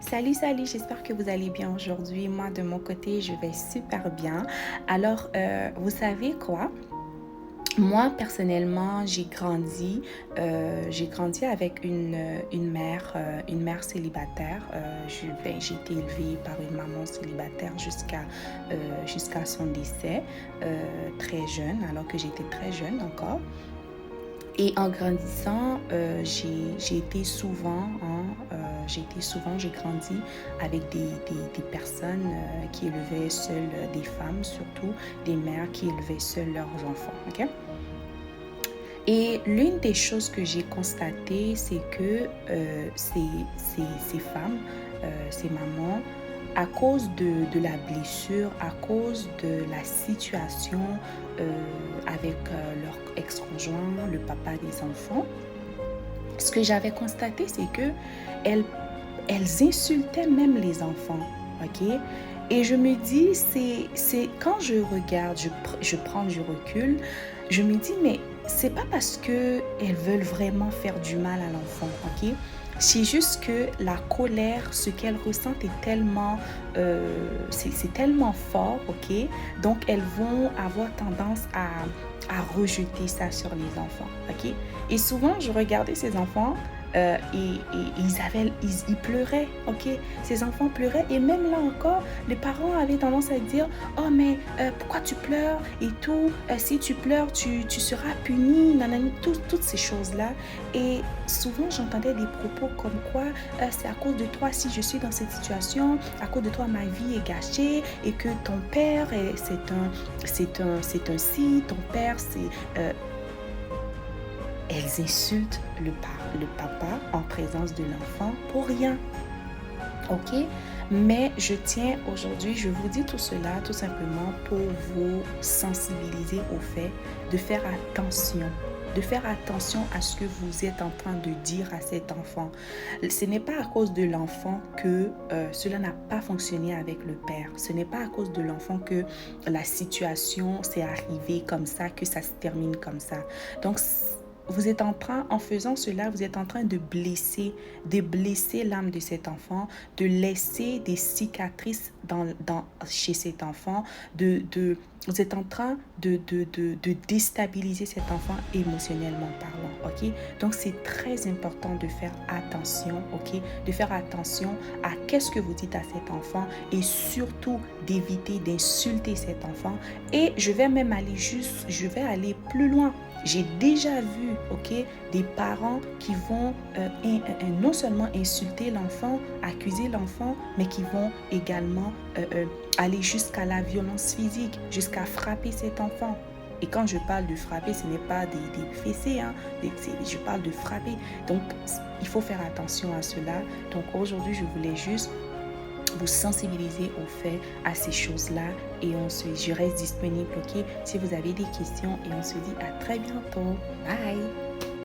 Salut, salut, j'espère que vous allez bien aujourd'hui. Moi, de mon côté, je vais super bien. Alors, vous savez quoi? Moi, personnellement, j'ai grandi avec une mère célibataire. J'ai été élevée par une maman célibataire jusqu'à son décès, très jeune, alors que j'étais très jeune encore. Et en grandissant, j'ai grandi avec des personnes qui élevaient seules, des femmes surtout, des mères qui élevaient seules leurs enfants. Ok. Et l'une des choses que j'ai constatées, c'est que ces femmes, ces mamans, à cause de la blessure, à cause de la situation avec leur ex-conjoint, le papa des enfants, ce que j'avais constaté, c'est que elles, elles insultaient même les enfants, ok? Et je me dis, c'est quand je regarde, je prends du recul, je me dis, mais c'est pas parce que elles veulent vraiment faire du mal à l'enfant, ok? C'est juste que la colère, ce qu'elles ressentent est tellement, c'est tellement fort, ok? Donc elles vont avoir tendance à rejeter ça sur les enfants, ok? Et souvent, je regardais ces enfants ils pleuraient, ok? Ces enfants pleuraient et même là encore, les parents avaient tendance à dire, oh mais pourquoi tu pleures et tout, si tu pleures, tu seras puni, nanani, toutes ces choses-là. Et souvent, j'entendais des propos comme quoi c'est à cause de toi si je suis dans cette situation, à cause de toi ma vie est gâchée et que ton père, c'est un si, ton père, elles insultent le papa en présence de l'enfant pour rien. Ok? Mais je tiens aujourd'hui, je vous dis tout cela tout simplement pour vous sensibiliser au fait de faire attention. De faire attention à ce que vous êtes en train de dire à cet enfant. Ce n'est pas à cause de l'enfant que cela n'a pas fonctionné avec le père. Ce n'est pas à cause de l'enfant que la situation s'est arrivée comme ça, que ça se termine comme ça. Donc, en faisant cela, vous êtes en train de blesser l'âme de cet enfant, de laisser des cicatrices chez cet enfant, vous êtes en train de déstabiliser cet enfant émotionnellement parlant, ok? Donc, c'est très important de faire attention, ok? De faire attention à qu'est-ce que vous dites à cet enfant et surtout d'éviter d'insulter cet enfant. Et je vais aller plus loin. J'ai déjà vu, ok, des parents qui vont non seulement insulter l'enfant, accuser l'enfant, mais qui vont également aller jusqu'à la violence physique, jusqu'à frapper cet enfant. Et quand je parle de frapper, ce n'est pas des fessées, hein, je parle de frapper. Donc, il faut faire attention à cela. Donc, aujourd'hui, je voulais juste vous sensibiliser au fait à ces choses-là et je reste disponible, ok, si vous avez des questions et on se dit à très bientôt. Bye!